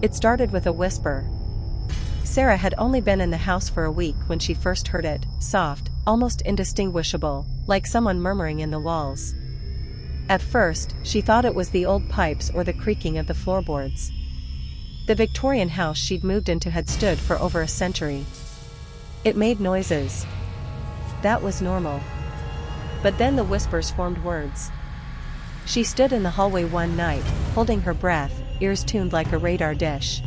It started with a whisper. Sarah had only been in the house for a week when she first heard it, soft, almost indistinguishable, like someone murmuring in the walls. At first, she thought it was the old pipes or the creaking of the floorboards. The Victorian house she'd moved into had stood for over a century. It made noises. That was normal. But then the whispers formed words. She stood in the hallway one night, holding her breath, ears tuned like a radar dish.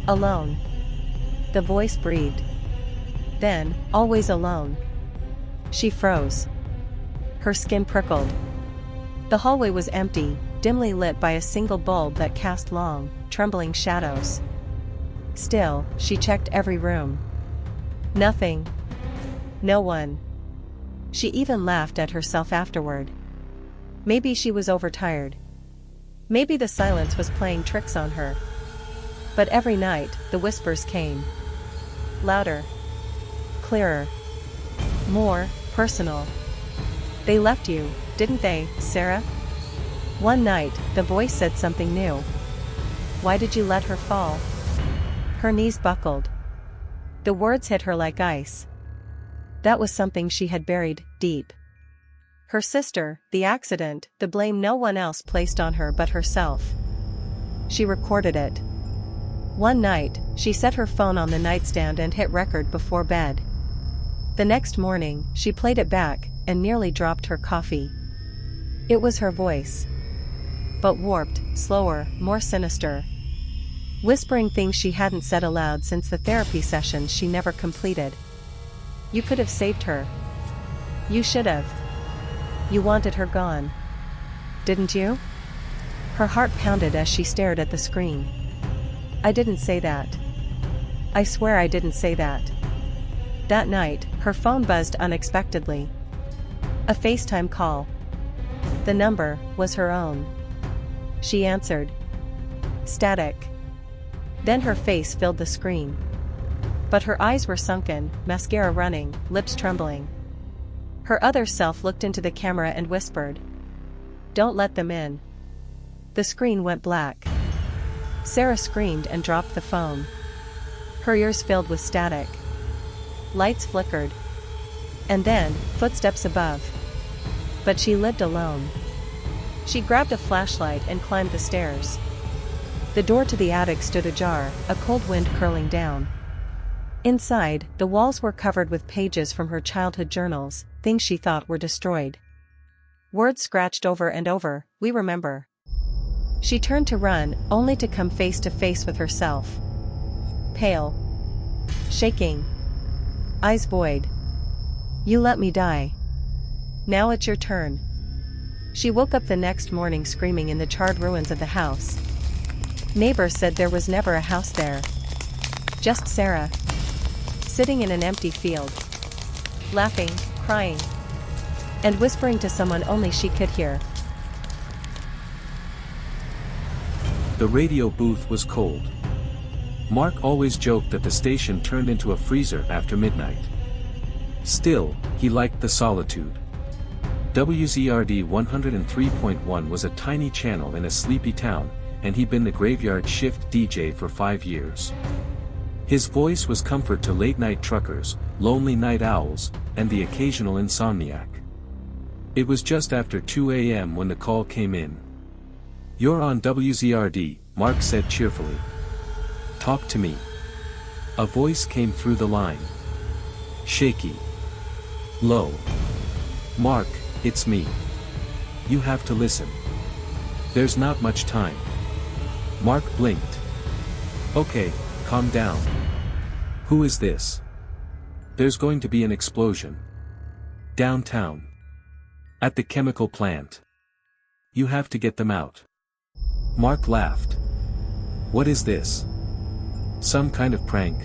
Alone. The voice breathed. Then, always alone. She froze. Her skin prickled. The hallway was empty, dimly lit by a single bulb that cast long, trembling shadows. Still, she checked every room. Nothing. No one. She even laughed at herself afterward. Maybe she was overtired. Maybe the silence was playing tricks on her. But every night, the whispers came. Louder. Clearer. More personal. They left you, didn't they, Sarah? One night, the voice said something new. Why did you let her fall? Her knees buckled. The words hit her like ice. That was something she had buried deep. Her sister, the accident, the blame no one else placed on her but herself. She recorded it. One night, she set her phone on the nightstand and hit record before bed. The next morning, she played it back, and nearly dropped her coffee. It was her voice. But warped, slower, more sinister. Whispering things she hadn't said aloud since the therapy sessions she never completed. You could have saved her. You should have. You wanted her gone. Didn't you? Her heart pounded as she stared at the screen. I didn't say that. I swear I didn't say that. That night, her phone buzzed unexpectedly. A FaceTime call. The number was her own. She answered. Static. Then her face filled the screen. But her eyes were sunken, mascara running, lips trembling. Her other self looked into the camera and whispered. Don't let them in. The screen went black. Sarah screamed and dropped the phone. Her ears filled with static. Lights flickered. And then, footsteps above. But she lived alone. She grabbed a flashlight and climbed the stairs. The door to the attic stood ajar, a cold wind curling down. Inside, the walls were covered with pages from her childhood journals, things she thought were destroyed. Words scratched over and over, we remember. She turned to run, only to come face to face with herself. Pale. Shaking. Eyes void. You let me die. Now it's your turn. She woke up the next morning screaming in the charred ruins of the house. Neighbors said there was never a house there. Just Sarah. Sitting in an empty field. Laughing, crying. And whispering to someone only she could hear. The radio booth was cold. Mark always joked that the station turned into a freezer after midnight. Still, he liked the solitude. WZRD 103.1 was a tiny channel in a sleepy town, and he'd been the graveyard shift DJ for 5 years. His voice was comfort to late-night truckers, lonely night owls, and the occasional insomniac. It was just after 2 a.m. when the call came in. You're on WZRD, Mark said cheerfully. Talk to me. A voice came through the line. Shaky. Low. Mark, it's me. You have to listen. There's not much time. Mark blinked. Okay, calm down. Who is this? There's going to be an explosion. Downtown. At the chemical plant. You have to get them out. Mark laughed. What is this? Some kind of prank?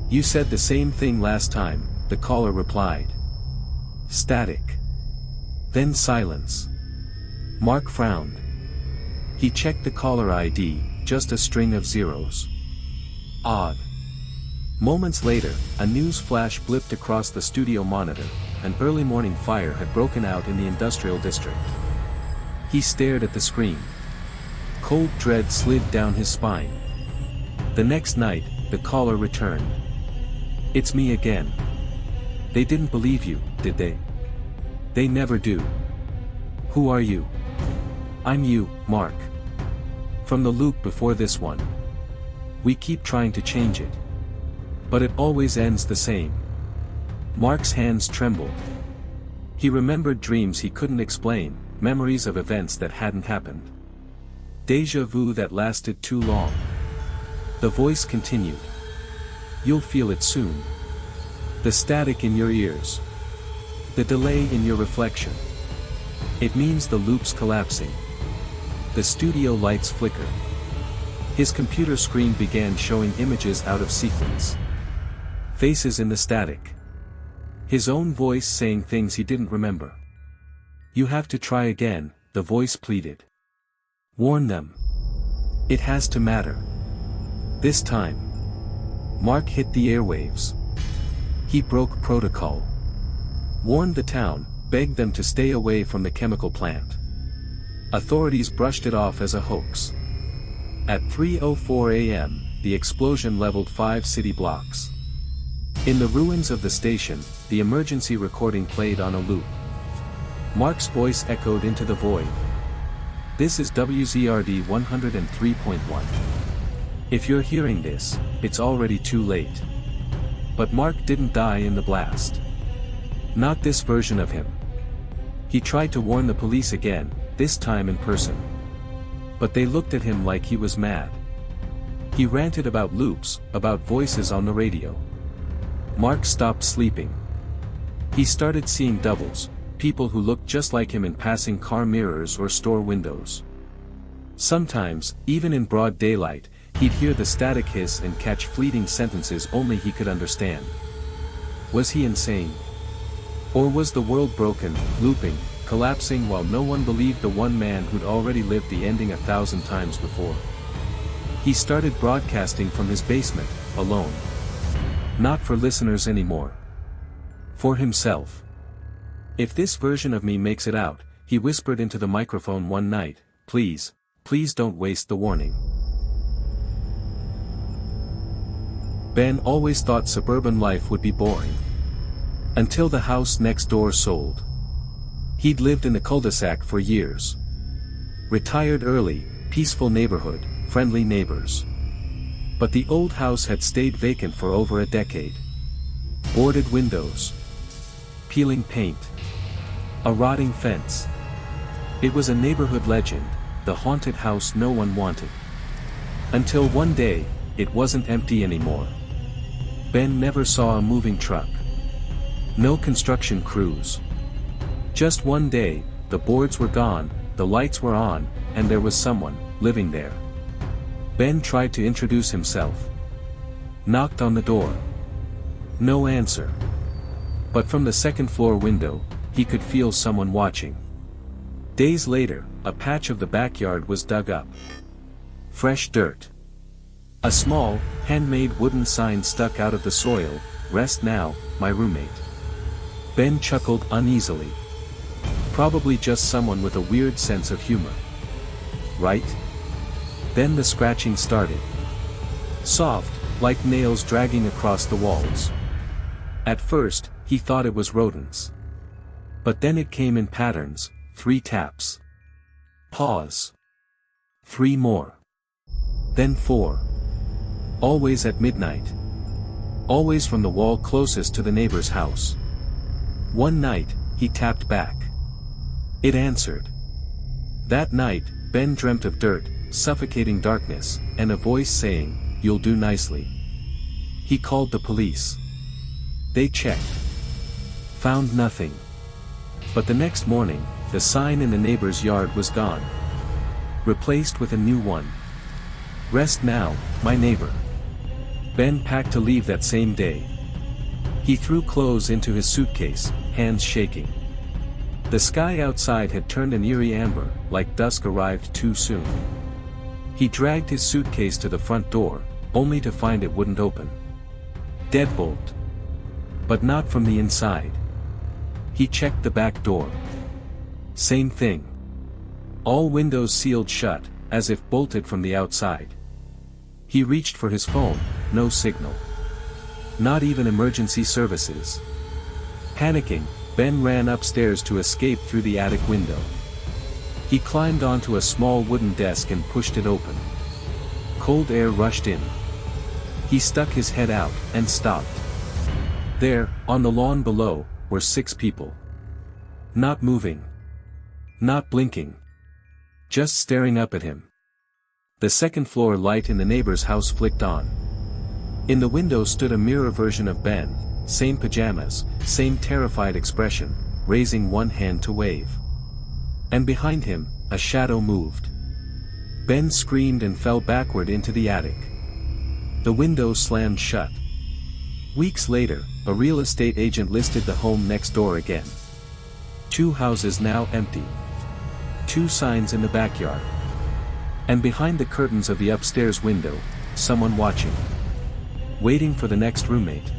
You said the same thing last time, the caller replied. Static. Then silence. Mark frowned. He checked the caller ID, just a string of zeros. Odd. Moments later, a news flash blipped across the studio monitor. An early morning fire had broken out in the industrial district. He stared at the screen. Cold dread slid down his spine. The next night, the caller returned. "It's me again. They didn't believe you, did they? They never do. Who are you?" "I'm you, Mark. From the loop before this one. We keep trying to change it. But it always ends the same." Mark's hands trembled. He remembered dreams he couldn't explain, memories of events that hadn't happened. Déjà vu that lasted too long. The voice continued. "You'll feel it soon. The static in your ears. The delay in your reflection. It means the loop's collapsing." The studio lights flicker. His computer screen began showing images out of sequence. Faces in the static. His own voice saying things he didn't remember. "You have to try again," the voice pleaded. "Warn them. It has to matter. This time." Mark hit the airwaves. He broke protocol. Warned the town, begged them to stay away from the chemical plant. Authorities brushed it off as a hoax. At 3:04 a.m., the explosion leveled 5 city blocks. In the ruins of the station, the emergency recording played on a loop. Mark's voice echoed into the void. "This is WZRD 103.1. If you're hearing this, it's already too late." But Mark didn't die in the blast. Not this version of him. He tried to warn the police again, this time in person. But they looked at him like he was mad. He ranted about loops, about voices on the radio. Mark stopped sleeping. He started seeing doubles, people who looked just like him in passing car mirrors or store windows. Sometimes, even in broad daylight, he'd hear the static hiss and catch fleeting sentences only he could understand. Was he insane? Or was the world broken, looping, collapsing while no one believed the one man who'd already lived the ending 1,000 times before? He started broadcasting from his basement, alone. Not for listeners anymore. For himself. "If this version of me makes it out," he whispered into the microphone one night, please don't waste the warning." Ben always thought suburban life would be boring. Until the house next door sold. He'd lived in the cul-de-sac for years. Retired early, peaceful neighborhood, friendly neighbors. But the old house had stayed vacant for over a decade. Boarded windows. Peeling paint. A rotting fence. It was a neighborhood legend, the haunted house no one wanted. Until one day, it wasn't empty anymore. Ben never saw a moving truck. No construction crews. Just one day, the boards were gone, the lights were on, and there was someone living there. Ben tried to introduce himself. Knocked on the door. No answer. But from the second-floor window, he could feel someone watching. Days later, a patch of the backyard was dug up. Fresh dirt. A small, handmade wooden sign stuck out of the soil, "Rest now, my roommate." Ben chuckled uneasily. Probably just someone with a weird sense of humor. Right? Then the scratching started. Soft, like nails dragging across the walls. At first, he thought it was rodents. But then it came in patterns, 3 taps. Pause. 3 more. Then 4. Always at midnight. Always from the wall closest to the neighbor's house. One night, he tapped back. It answered. That night, Ben dreamt of dirt, suffocating darkness, and a voice saying, "You'll do nicely." He called the police. They checked. Found nothing. But the next morning, the sign in the neighbor's yard was gone. Replaced with a new one. "Rest now, my neighbor." Ben packed to leave that same day. He threw clothes into his suitcase, hands shaking. The sky outside had turned an eerie amber, like dusk arrived too soon. He dragged his suitcase to the front door, only to find it wouldn't open. Deadbolt. But not from the inside. He checked the back door. Same thing. All windows sealed shut, as if bolted from the outside. He reached for his phone, no signal. Not even emergency services. Panicking, Ben ran upstairs to escape through the attic window. He climbed onto a small wooden desk and pushed it open. Cold air rushed in. He stuck his head out, and stopped. There, on the lawn below, were 6 people. Not moving. Not blinking. Just staring up at him. The second-floor light in the neighbor's house flicked on. In the window stood a mirror version of Ben, same pajamas, same terrified expression, raising one hand to wave. And behind him, a shadow moved. Ben screamed and fell backward into the attic. The window slammed shut. Weeks later, a real estate agent listed the home next door again. 2 houses now empty. 2 signs in the backyard. And behind the curtains of the upstairs window, someone watching. Waiting for the next roommate.